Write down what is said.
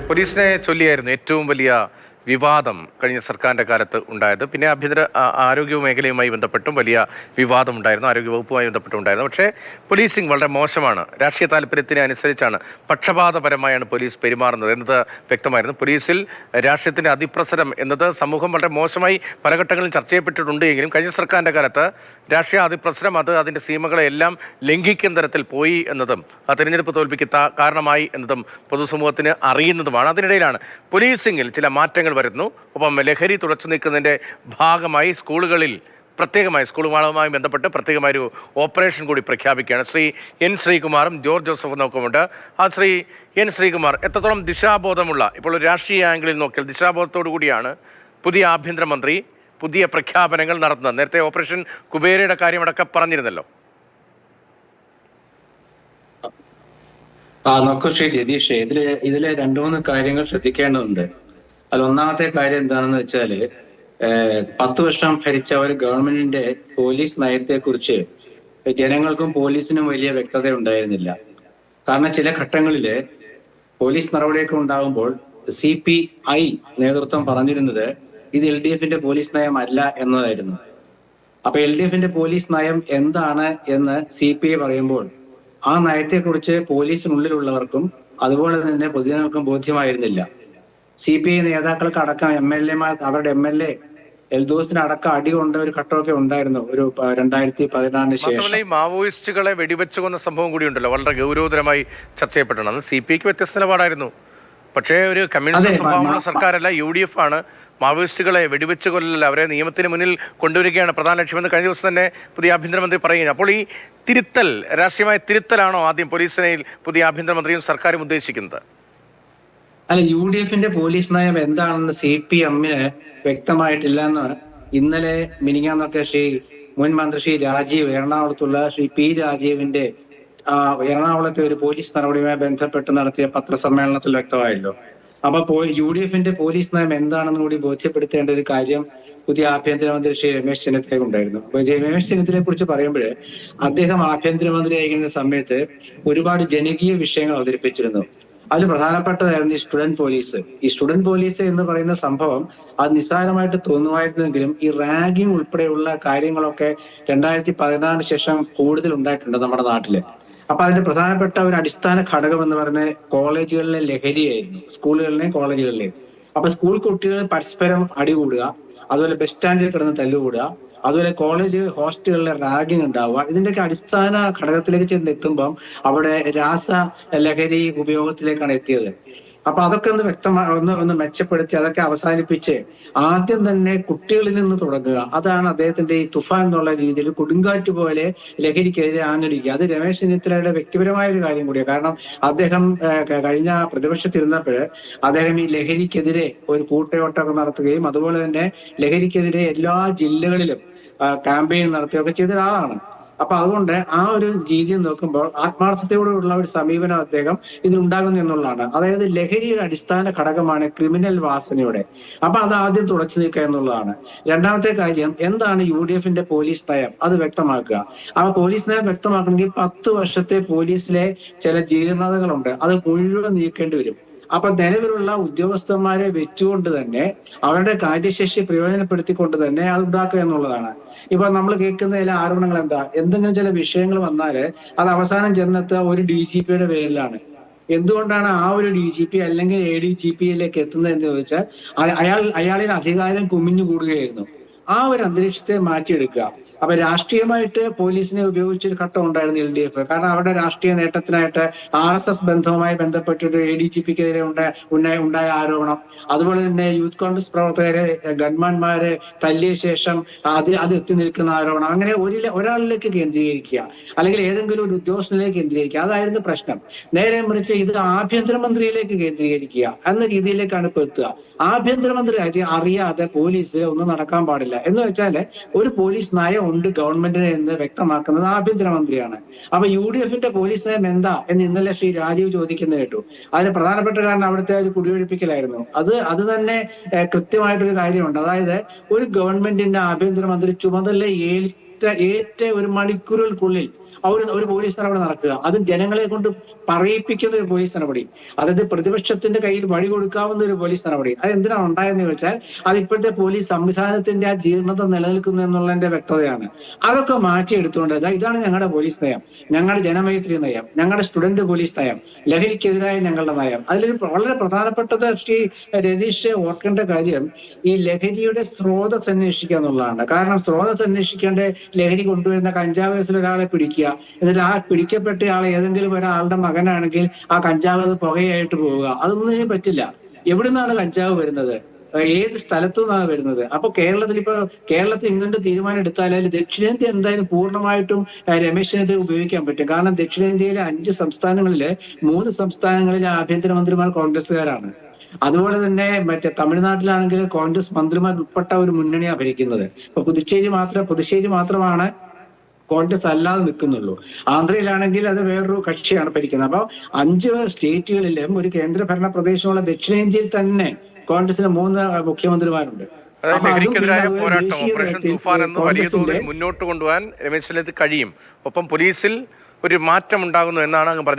പോലീസിനെ ചൊല്ലിയായിരുന്നു ഏറ്റവും വലിയ വിവാദം കഴിഞ്ഞ സർക്കാരിൻ്റെ കാലത്ത് ഉണ്ടായത്. പിന്നെ ആരോഗ്യ മേഖലയുമായി ബന്ധപ്പെട്ടും വലിയ വിവാദം ഉണ്ടായിരുന്നു, ആരോഗ്യ വകുപ്പുമായി ബന്ധപ്പെട്ടുണ്ടായിരുന്നു. പക്ഷേ പോലീസിംഗ് വളരെ മോശമാണ്, രാഷ്ട്രീയ താല്പര്യത്തിനെ അനുസരിച്ചാണ്, പക്ഷപാതപരമായാണ് പോലീസ് പെരുമാറുന്നത് എന്നത് വ്യക്തമായിരുന്നു. പോലീസിൽ രാഷ്ട്രീയത്തിൻ്റെ അതിപ്രസരം എന്നത് സമൂഹം വളരെ മോശമായി പല ഘട്ടങ്ങളിൽ ചർച്ച ചെയ്യപ്പെട്ടിട്ടുണ്ട്. എങ്കിലും കഴിഞ്ഞ സർക്കാരിൻ്റെ കാലത്ത് രാഷ്ട്രീയ അതിപ്രസരം അതിൻ്റെ സീമകളെല്ലാം ലംഘിക്കുന്ന തരത്തിൽ പോയി എന്നതും ആ തെരഞ്ഞെടുപ്പ് തോൽവിക്ക് കാരണമായി എന്നതും പൊതുസമൂഹത്തിന് അറിയുന്നതുമാണ്. അതിനിടയിലാണ് പോലീസിംഗിൽ ചില മാറ്റങ്ങൾ വരുന്നു. ഒപ്പം ലഹരി തുടച്ചു നീക്കുന്നതിൻ്റെ ഭാഗമായി സ്കൂളുകളിൽ സ്കൂളുകളുമായി ബന്ധപ്പെട്ട് പ്രത്യേകമായൊരു ഓപ്പറേഷൻ കൂടി പ്രഖ്യാപിക്കുകയാണ്. ശ്രീ എൻ ശ്രീകുമാറും ജോർജ് ജോസഫും നോക്കുമുണ്ട്. ശ്രീ എൻ ശ്രീകുമാർ, എത്രത്തോളം ദിശാബോധമുള്ള, ഇപ്പോൾ ഒരു രാഷ്ട്രീയ ആംഗിളിൽ നോക്കിയാൽ ദിശാബോധത്തോടു കൂടിയാണ് പുതിയ ആഭ്യന്തരമന്ത്രി പുതിയ പ്രഖ്യാപനങ്ങൾ നടത്തുന്നത്? നേരത്തെ ഓപ്പറേഷൻ കുബേരയുടെ കാര്യമടക്കം പറഞ്ഞിരുന്നല്ലോ. നോക്കൂ ശ്രീ രതീഷ്, ഇതിലെ രണ്ടു മൂന്ന് കാര്യങ്ങൾ ശ്രദ്ധിക്കേണ്ടതുണ്ട്. ഒന്നാമത്തെ കാര്യം എന്താണെന്ന് വെച്ചാല് 10 വർഷം ഭരിച്ച ഒരു ഗവൺമെന്റിന്റെ പോലീസ് നയത്തെക്കുറിച്ച് ജനങ്ങൾക്കും പോലീസിനും വലിയ വ്യക്തത ഉണ്ടായിരുന്നില്ല. കാരണം ചില ഘട്ടങ്ങളില് പോലീസ് നടപടിയൊക്കെ ഉണ്ടാകുമ്പോൾ CPI നേതൃത്വം പറഞ്ഞിരുന്നത് ഇത് LDFന്റെ പോലീസ് നയം അല്ല എന്നതായിരുന്നു. അപ്പൊ LDFന്റെ പോലീസ് നയം എന്താണ് എന്ന് CPI പറയുമ്പോൾ ആ നയത്തെക്കുറിച്ച് പോലീസിനുള്ളിലുള്ളവർക്കും അതുപോലെ തന്നെ പൊതുജനങ്ങൾക്കും ബോധ്യമായിരുന്നില്ല. CPI നേതാക്കൾക്ക് അടക്കം MLA അവരുടെ MLA എൽദോസിനടക്കം അടികൊണ്ട ഒരു ഘട്ടമൊക്കെ ഉണ്ടായിരുന്നു ഒരു 2016 ശേഷം. മാവോയിസ്റ്റുകളെ വെടിവെച്ചു കൊന്ന സംഭവം കൂടി ഉണ്ടല്ലോ, വളരെ ഗൗരവതരമായി ചർച്ച ചെയ്യപ്പെട്ടാണ്. CPIക്ക് വ്യത്യസ്ത നിലപാടായിരുന്നു. പക്ഷേ ഒരു കമ്മ്യൂണിസ്റ്റ് സ്വഭാവമുള്ള സർക്കാരല്ല, UDF ആണ്. മാവോയിസ്റ്റുകളെ വെടിവെച്ച് കൊല്ലല്ല, അവരെ നിയമത്തിന് മുന്നിൽ കൊണ്ടുവരികയാണ് പ്രധാന ലക്ഷ്യമെന്ന് കഴിഞ്ഞ ദിവസം തന്നെ പുതിയ ആഭ്യന്തരമന്ത്രി പറയുകയാണ്. അപ്പോൾ ഈ തിരുത്തൽ, രാഷ്ട്രീയമായ തിരുത്തലാണോ ആദ്യം പോലീസിനെയിൽ പുതിയ ആഭ്യന്തരമന്ത്രിയും സർക്കാരും ഉദ്ദേശിക്കുന്നത്? അല്ല, UDFന്റെ പോലീസ് നയം എന്താണെന്ന് CPMന് വ്യക്തമായിട്ടില്ല എന്ന് ഇന്നലെ മിനിങ്ങാന്നൊക്കെ മുൻ മന്ത്രി ശ്രീ രാജീവ്, എറണാകുളത്തുള്ള ശ്രീ P രാജീവിന്റെ എറണാകുളത്തെ ഒരു പോലീസ് നടപടിയുമായി ബന്ധപ്പെട്ട് നടത്തിയ പത്രസമ്മേളനത്തിൽ വ്യക്തമായല്ലോ. അപ്പൊ UDFന്റെ പോലീസ് നയം എന്താണെന്ന് കൂടി ബോധ്യപ്പെടുത്തേണ്ട ഒരു കാര്യം പുതിയ ആഭ്യന്തരമന്ത്രി ശ്രീ രമേശ് ചെന്നിത്തല ഉണ്ടായിരുന്നു. അപ്പൊ രമേശ് ചെന്നിത്തലയെ കുറിച്ച് പറയുമ്പോൾ അദ്ദേഹം ആഭ്യന്തരമന്ത്രി ആയിരിക്കുന്ന സമയത്ത് ഒരുപാട് ജനകീയ വിഷയങ്ങൾ അവതരിപ്പിച്ചിരുന്നു. അതിൽ പ്രധാനപ്പെട്ടതായിരുന്നു ഈ സ്റ്റുഡന്റ് പോലീസ്. ഈ സ്റ്റുഡന്റ് പോലീസ് എന്ന് പറയുന്ന സംഭവം അത് നിസ്സാരമായിട്ട് തോന്നുമായിരുന്നെങ്കിലും ഈ റാഗിംഗ് ഉൾപ്പെടെയുള്ള കാര്യങ്ങളൊക്കെ 2016 ശേഷം കൂടുതൽ ഉണ്ടായിട്ടുണ്ട് നമ്മുടെ നാട്ടില്. അപ്പൊ അതിന്റെ പ്രധാനപ്പെട്ട ഒരു അടിസ്ഥാന ഘടകം എന്ന് പറഞ്ഞ കോളേജുകളിലെ ലഹരിയായിരുന്നു, സ്കൂളുകളിലെയും കോളേജുകളിലെയും. അപ്പൊ സ്കൂൾ കുട്ടികൾ പരസ്പരം അടികൂടുക, അതുപോലെ ബസ് സ്റ്റാൻഡിൽ കിടന്ന് തല്ലുകൂടുക, അതുപോലെ കോളേജ് ഹോസ്റ്റലുകളിലെ റാഗിങ് ഉണ്ടാവുക, ഇതിന്റെയൊക്കെ അടിസ്ഥാന ഘടകത്തിലേക്ക് ചെന്നെത്തുമ്പം അവിടെ ലഹരി ഉപയോഗത്തിലേക്കാണ് എത്തിയത്. അപ്പൊ അതൊക്കെ ഒന്ന് മെച്ചപ്പെടുത്തി അതൊക്കെ അവസാനിപ്പിച്ച് ആദ്യം തന്നെ കുട്ടികളിൽ നിന്ന് തുടങ്ങുക, അതാണ് അദ്ദേഹത്തിന്റെ ഈ തുഫാൻ എന്നുള്ള രീതിയിൽ കൊടുങ്കാറ്റ് പോലെ ലഹരിക്കെതിരെ ആഞ്ഞടിക്കുക. അത് രമേശ് ചെന്നിത്തലയുടെ വ്യക്തിപരമായ ഒരു കാര്യം കൂടിയാണ്. കാരണം അദ്ദേഹം കഴിഞ്ഞ പ്രതിപക്ഷത്തിരുന്നപ്പോൾ അദ്ദേഹം ഈ ലഹരിക്കെതിരെ ഒരു കൂട്ടയോട്ടം നടത്തുകയും അതുപോലെ തന്നെ ലഹരിക്കെതിരെ എല്ലാ ജില്ലകളിലും ക്യാമ്പയിൻ നടത്തുകയൊക്കെ ചെയ്ത ഒരാളാണ്. അപ്പൊ അതുകൊണ്ട് ആ ഒരു രീതിയിൽ നോക്കുമ്പോൾ ആത്മാർത്ഥതയോടുള്ള ഒരു സമീപനം അദ്ദേഹം ഇതിലുണ്ടാകുന്നു എന്നുള്ളതാണ്. അതായത് ലഹരിയുടെ അടിസ്ഥാന ഘടകമാണ് ക്രിമിനൽ വാസനയുടെ. അപ്പൊ അത് ആദ്യം തുടച്ചു നീക്കുക എന്നുള്ളതാണ്. രണ്ടാമത്തെ കാര്യം എന്താണ് UDFന്റെ പോലീസ് നയം, അത് വ്യക്തമാക്കുക. ആ പോലീസ് നയം വ്യക്തമാക്കണമെങ്കിൽ 10 വർഷത്തെ പോലീസിലെ ചില ജീർണതകളുണ്ട്, അത് മുഴുവൻ നീക്കേണ്ടി വരും. അപ്പൊ നിലവിലുള്ള ഉദ്യോഗസ്ഥന്മാരെ വെച്ചുകൊണ്ട് തന്നെ അവരുടെ കാര്യശേഷി പ്രയോജനപ്പെടുത്തിക്കൊണ്ട് തന്നെ അത് ഉണ്ടാക്കുക എന്നുള്ളതാണ്. ഇപ്പൊ നമ്മൾ കേൾക്കുന്ന ചില ആരോപണങ്ങൾ എന്തെങ്കിലും ചില വിഷയങ്ങൾ വന്നാല് അത് അവസാനം ചെന്നെത്തുക ഒരു DGPയുടെ പേരിലാണ്. എന്തുകൊണ്ടാണ് ആ ഒരു DGP അല്ലെങ്കിൽ ADGPയിലേക്ക് എത്തുന്നത് എന്ന് ചോദിച്ചാൽ അയാളിൽ അധികാരം കുമിഞ്ഞു കൂടുകയായിരുന്നു. ആ ഒരു അന്തരീക്ഷത്തെ മാറ്റിയെടുക്കുക. അപ്പൊ രാഷ്ട്രീയമായിട്ട് പോലീസിനെ ഉപയോഗിച്ചൊരു ഘട്ടം ഉണ്ടായിരുന്നു LDF. കാരണം അവരുടെ രാഷ്ട്രീയ നേട്ടത്തിനായിട്ട് RSS ബന്ധവുമായി ബന്ധപ്പെട്ടിട്ട് ADGPക്കെതിരെ ഉണ്ടായ ആരോപണം, അതുപോലെ തന്നെ യൂത്ത് കോൺഗ്രസ് പ്രവർത്തകരെ ഗൺമാന്മാരെ തല്ലിയ ശേഷം അത് എത്തി നിൽക്കുന്ന ആരോപണം, അങ്ങനെ ഒരാളിലേക്ക് കേന്ദ്രീകരിക്കുക അല്ലെങ്കിൽ ഏതെങ്കിലും ഒരു ഉദ്യോഗസ്ഥനിലേക്ക് കേന്ദ്രീകരിക്കുക, അതായിരുന്നു പ്രശ്നം. നേരെ മറിച്ച് ഇത് ആഭ്യന്തരമന്ത്രിയിലേക്ക് കേന്ദ്രീകരിക്കുക എന്ന രീതിയിലേക്കാണ് ഇപ്പൊ എത്തുക. ആഭ്യന്തരമന്ത്രി അറിയാതെ പോലീസിൽ ഒന്നും നടക്കാൻ പാടില്ല എന്ന് വെച്ചാല് ഒരു പോലീസ് നയം ഉണ്ട് ഗവൺമെന്റിനെ എന്ന് വ്യക്തമാക്കുന്നത് ആഭ്യന്തരമന്ത്രിയാണ്. അപ്പൊ UDFന്റെ പോലീസ് നയം എന്താ എന്ന് ഇന്നലെ ശ്രീ രാജീവ് ചോദിക്കുന്നത് കേട്ടു. അതിന് പ്രധാനപ്പെട്ട കാരണം അവിടുത്തെ ഒരു കുടിയൊഴിപ്പിക്കലായിരുന്നു. അത് തന്നെ കൃത്യമായിട്ടൊരു കാര്യമുണ്ട്. അതായത് ഒരു ഗവൺമെന്റിന്റെ ആഭ്യന്തരമന്ത്രി ചുമതല ഏറ്റ ഒരു മണിക്കൂറുകൾക്കുള്ളിൽ ഒരു പോലീസ് നടപടി നടക്കുക, അതും ജനങ്ങളെ കൊണ്ട് പറയിപ്പിക്കുന്ന ഒരു പോലീസ് നടപടി, അതായത് പ്രതിപക്ഷത്തിന്റെ കയ്യിൽ വഴി കൊടുക്കാവുന്ന ഒരു പോലീസ് നടപടി. അത് എന്തിനാണ് ഉണ്ടായെന്ന് ചോദിച്ചാൽ അത് ഇപ്പോഴത്തെ പോലീസ് സംവിധാനത്തിന്റെ ആ ജീർണത നിലനിൽക്കുന്നു എന്നുള്ളതിന്റെ വ്യക്തതയാണ്. അതൊക്കെ മാറ്റിയെടുത്തുകൊണ്ട് ഇതാണ് ഞങ്ങളുടെ പോലീസ് നയം, ഞങ്ങളുടെ ജനമൈത്രി നയം, ഞങ്ങളുടെ സ്റ്റുഡന്റ് പോലീസ് നയം, ലഹരിക്കെതിരായ ഞങ്ങളുടെ നയം. അതിലൊരു വളരെ പ്രധാനപ്പെട്ടത് ശ്രീ രതീഷ് ഓർക്കേണ്ട കാര്യം ഈ ലഹരിയുടെ സ്രോതസ് അന്വേഷിക്കുക എന്നുള്ളതാണ്. കാരണം സ്രോതസ് അന്വേഷിക്കേണ്ട ലഹരി കൊണ്ടുവരുന്ന കഞ്ചാവ് കേസിൽ ഒരാളെ പിടിക്കുക, എന്നിട്ട് ആ പിടിക്കപ്പെട്ട ആളെ ഏതെങ്കിലും ഒരാളുടെ മകനാണെങ്കിൽ ആ കഞ്ചാവ് പുകയായിട്ട് പോവുക, അതൊന്നും ഇനി പറ്റില്ല. എവിടെ നിന്നാണ് കഞ്ചാവ് വരുന്നത്, ഏത് സ്ഥലത്തു നിന്നാണ് വരുന്നത്? അപ്പൊ കേരളത്തിൽ ഇങ്ങോട്ട് തീരുമാനം എടുത്താൽ അതിൽ ദക്ഷിണേന്ത്യ എന്തായാലും പൂർണ്ണമായിട്ടും രമേശ് ചെന്നിത്തല ഉപയോഗിക്കാൻ പറ്റും. കാരണം ദക്ഷിണേന്ത്യയിലെ 5 സംസ്ഥാനങ്ങളിലെ 3 സംസ്ഥാനങ്ങളിലെ ആഭ്യന്തരമന്ത്രിമാർ കോൺഗ്രസ്സുകാരാണ്. അതുപോലെ തന്നെ മറ്റേ തമിഴ്നാട്ടിലാണെങ്കിൽ കോൺഗ്രസ് മന്ത്രിമാർ ഉൾപ്പെട്ട ഒരു മുന്നണിയാണ് ഭരിക്കുന്നത്. ഇപ്പൊ പുതുശ്ശേരി മാത്രമാണ് കോൺഗ്രസ് അല്ലാതെ നിൽക്കുന്നുള്ളൂ. ആന്ധ്രയിലാണെങ്കിൽ അത് വേറൊരു കക്ഷിയാണ് ഭരിക്കുന്നത്. അപ്പൊ 5 സ്റ്റേറ്റുകളിലും ഒരു കേന്ദ്രഭരണ പ്രദേശമുള്ള ദക്ഷിണേന്ത്യയിൽ തന്നെ കോൺഗ്രസിന് 3 മുഖ്യമന്ത്രിമാരുണ്ട്. ലഹരിക്കെതിരായ പോരാട്ടം ഓപ്പറേഷൻ തൂഫാൻ എന്ന് വലിയ തോതിൽ മുന്നോട്ട് കൊണ്ടുപോകാൻ രമേശ് ചെന്നിത്തല കഴിയും. ഒപ്പം പോലീസിൽ ഒരു മാറ്റം ഉണ്ടാകുന്നു എന്നാണ് അങ്ങ് പറഞ്ഞത്.